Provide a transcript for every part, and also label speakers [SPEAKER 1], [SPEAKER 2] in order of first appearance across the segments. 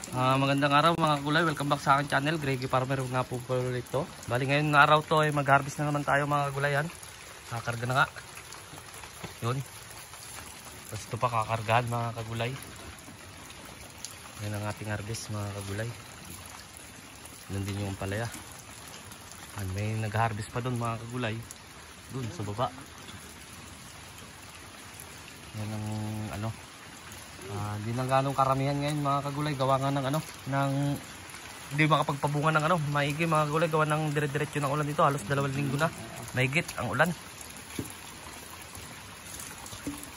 [SPEAKER 1] Magandang araw mga kagulay, welcome back sa aking channel, Greggy Farmer nga po po ito. Bali ngayon na araw to ay mag-harvest na naman tayo mga kagulay. Kakarga na nga. Yun. Tapos ito pa kakargahan mga kagulay. Yan ang ating harvest mga kagulay. Yan din yung palaya. May nag-harvest pa doon mga kagulay. Doon sa baba. Yan ang hindi nang ganong karamihan ngayon mga kagulay, gawa nga ng hindi makapagpabunga ng maigi mga kagulay, gawa ng dire-diretso ng ulan dito. Halos 2 linggo na mahigit ang ulan.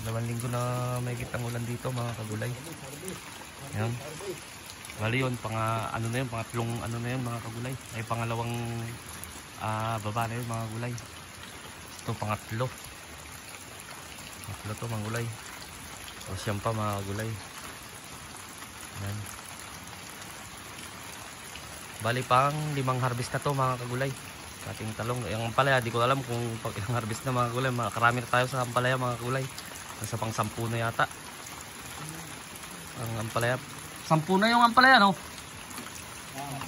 [SPEAKER 1] 2 linggo na mahigit ang ulan dito mga kagulay. Yan. Bali yun, pangatlong na yun mga kagulay. Ay pangalawang baba na yun mga kagulay. Ito pangatlo. Pangatlo to mga kagulay. O siyam pa mga kagulay. Yan. Bali pang 5 harvest na to mga kagulay sa ating talong. Yung ampalaya di ko alam kung pag ilang harvest na mga kagulay. Makarami na tayo sa ampalaya mga kagulay. Nasa pang 10 na yata ang ampalaya. 10 na yung ampalaya, no?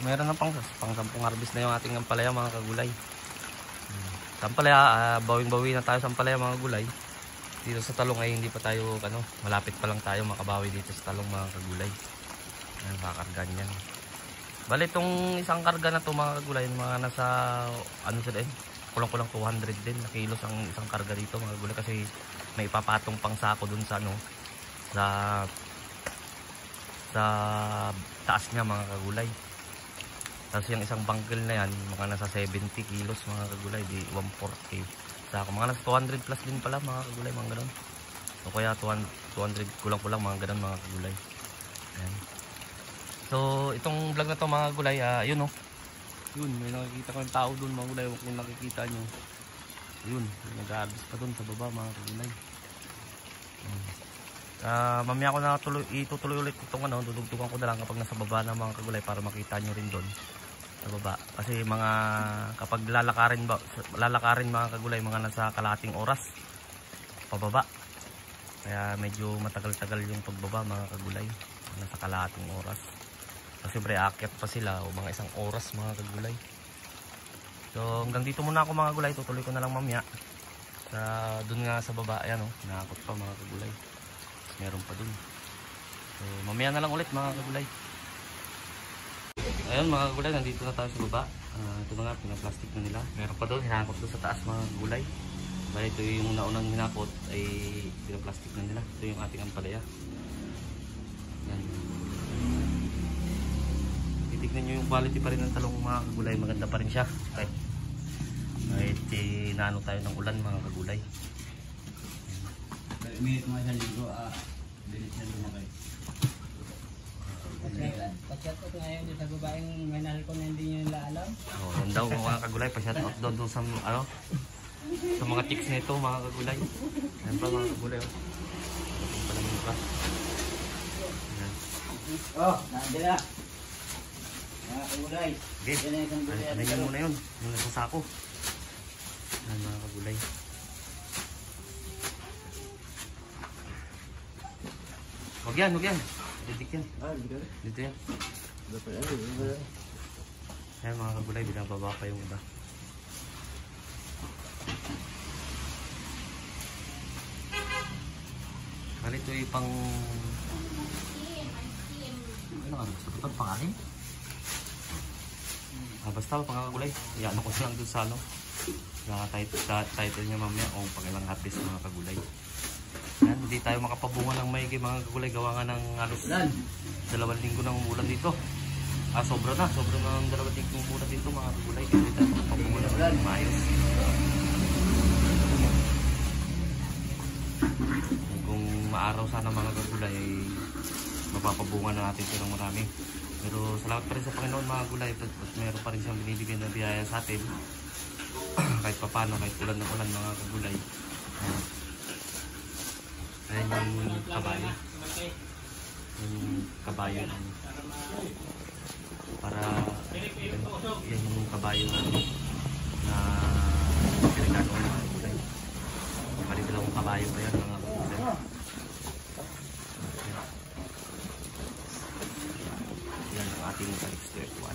[SPEAKER 1] Meron na pang 10 harvest na yung ating ampalaya mga kagulay. Sa ampalaya, bawing-bawi na tayo sa ampalaya mga kagulay. Dito sa talong ay hindi pa tayo malapit pa lang tayo makabawi dito sa talong mga kagulay. Ayan, kakargan yan. Bali itong isang karga na to mga kagulay, mga nasa kulang-kulang 200 din na kilos ang isang karga dito mga kagulay, kasi may ipapatong pang sako dun sa sa taas niya mga kagulay. Tapos yung isang bangkel na yan mga nasa 70 kilos mga kagulay, di 140 sako, mga nasa 200 plus din pala mga kagulay, mga ganun. O kaya 200 kulang-kulang mga ganun mga kagulay. Ayan. So itong vlog na to mga kagulay, yun o. Yun, may nakikita ko yung tao dun mga kagulay, kung nakikita nyo. Yun, nag-harvest pa dun sa baba mga kagulay. Mamaya ko na itutuloy ulit itong dudugtugan ko na lang kapag nasa baba na mga kagulay, para makita nyo rin dun sa baba. Kasi kapag lalakarin mga kagulay, mga nasa kalahating oras pababa. Kaya medyo matagal-tagal yung pagbaba mga kagulay, nasa kalahating oras. Kasi siyempre aakyat pa sila o mga 1 oras mga kagulay. So hanggang dito muna ako mga kagulay, tutuloy ko na lang mamaya dun nga sa baba. Ayan nakakot pa mga kagulay, meron pa dun. So mamaya na lang ulit mga kagulay. Ayun mga kagulay, nandito na tayo sa baba. Ito na nga, pinaplastic na nila. Meron pa doon, hinakot doon sa taas mga kagulay. Bali ito yung naunang hinakot ay pinaplastic na nila. Ito yung ating ampalaya. Yan. Titignan nyo yung quality pa rin ng talong mga kagulay. Maganda pa rin siya. Kahit naano tayo ng ulan mga kagulay.
[SPEAKER 2] Minit mga 1 linggo, bilis na lumaki.
[SPEAKER 3] Pa-shoutout ngayon sa babaeng minahal ko na hindi nyo nila alam.
[SPEAKER 1] Yan daw mga kagulay, pa-shoutout doon sa sa mga chicks na ito mga kagulay. Yan pa mga kagulay. Ito pa lang pa. Yan.
[SPEAKER 2] Nandun na. Mga kagulay.
[SPEAKER 1] Ano yan muna yun? Yung nasa sako. Yan mga kagulay. Huwag yan. Didik yan. Dito yan. Ayan mga kagulay, binababa pa yung iba. Kali ito yung pang gusto ko ito? Pangalim? Basta pang kagulay, iyan ako silang dun sa title niya mamaya o pag ilang harvest mga kagulay. Yan, hindi tayo makapabunga ng maigi mga kagulay, gawa nga ng halos 2 linggo ng ulan dito. Sobra ng 2 linggo ng ulan dito mga kagulay, kaya hindi tayo makapabunga ng maayos. Kung maaraw sana mga kagulay ay mapapabunga na natin ito ng marami. Pero salamat pa rin sa Panginoon mga kagulay, at meron pa rin siyang binibigyan ng biyaya sa atin. Kahit papano, kahit ulan ng ulan mga kagulay. Ayan yung kabayo. Yung kabayo para yan yung kabayo na pinagano ng mga kulay. Dalawang kabayo pa yan mga kulay. ating Calixto F1.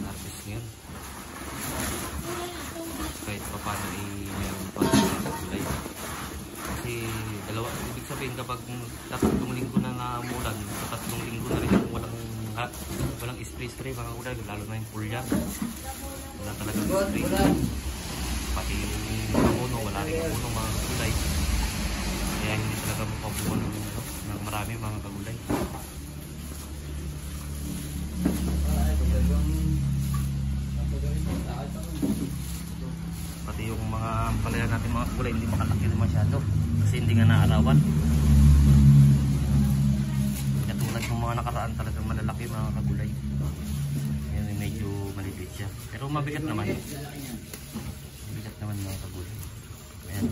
[SPEAKER 1] Harvest ngayon. Kahit pa paano meron pa sa kulay. Kasi dalawa, ibig sabihin kapag 3 linggo na namulan, sa 3 linggo na rin yung walang spray mga kulay, lalo na yung pulya. Wala talagang spray. Pati yung amuno, wala rin amuno mga kagulay. Kaya hindi talaga mapabuhan ng marami mga kagulay. Pati yung mga palaya natin mga kulay hindi makalaki rin masyado kasi hindi nga naarawan. Katulad ng mga nakaraan talagang malalaki mga kagulay. Ngayon medyo maliliit siya. Pero mabigat naman. Mabigat naman mga kagulay. Ayan.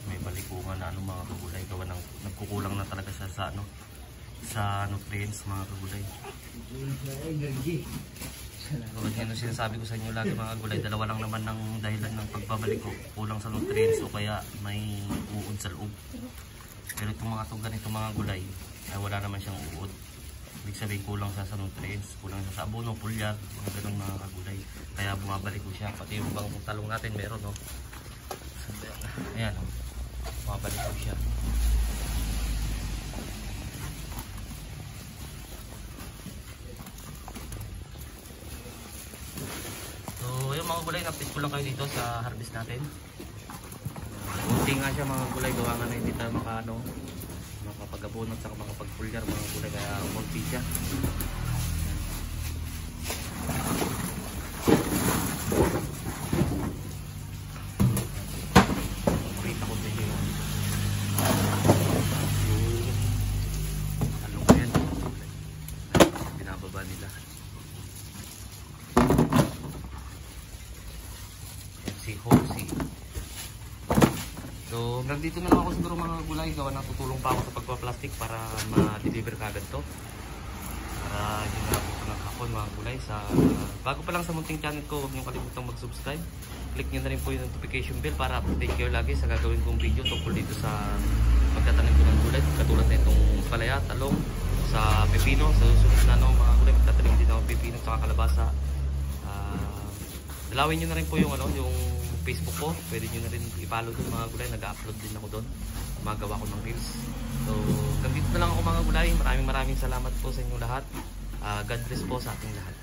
[SPEAKER 1] May balikungan na mga kagulay. Gawa ng nagkukulang na talaga siya sa nutrients mga kagulay. Tulad yan ang sinasabi ko sa inyo lagi mga kagulay, dalawa lang naman ng dahilan ng pagbabalik ko, kulang sa nutrients o kaya may uod sa loob. Pero itong mga ganito mga gulay ay wala naman siyang uod. Ibig sabihin kulang siya sa nutrients, kulang siya sa abono, pulya, mga ganun mga kagulay. Kaya bumabalik ko siya, pati yung bang talong natin meron no. Ayan o, bumabalik ko siya. Yung mga gulay, na-update ko lang kayo dito sa harvest natin. Kunti nga siya mga gulay, gawa nga na hindi tayo makapag-abunot sa makapag-pulgar mga gulay, kaya kunti siya. Makita ko sa inyo yung talong yan, binababa nila. Si Hosi. So, hanggang dito na lang ako siguro mga gulay. Gawa na tutulong pa ako sa pagpa-plastic para ma-deliver kagad to. Para hindi na ako nakakon mga gulay. Bago pa lang sa munting channel ko, huwag niyong kalimutang mag-subscribe. Click nyo na rin po yung notification bell para update kayo lagi sa gagawin kong video tungkol dito sa pagtatanim ko ng gulay. Katulad na itong palaya, talong, sa pepino. Sa susunod na mga gulay, magtatanim din ako pepino at kalabasa. Dalawin nyo na rin po yung Facebook ko. Pwede nyo na rin i-follow doon mga gulay. Nag-upload din ako doon. Magawa ko ng reels. So, hanggang dito na lang ako mga gulay. Maraming salamat po sa inyong lahat. God bless po sa ating lahat.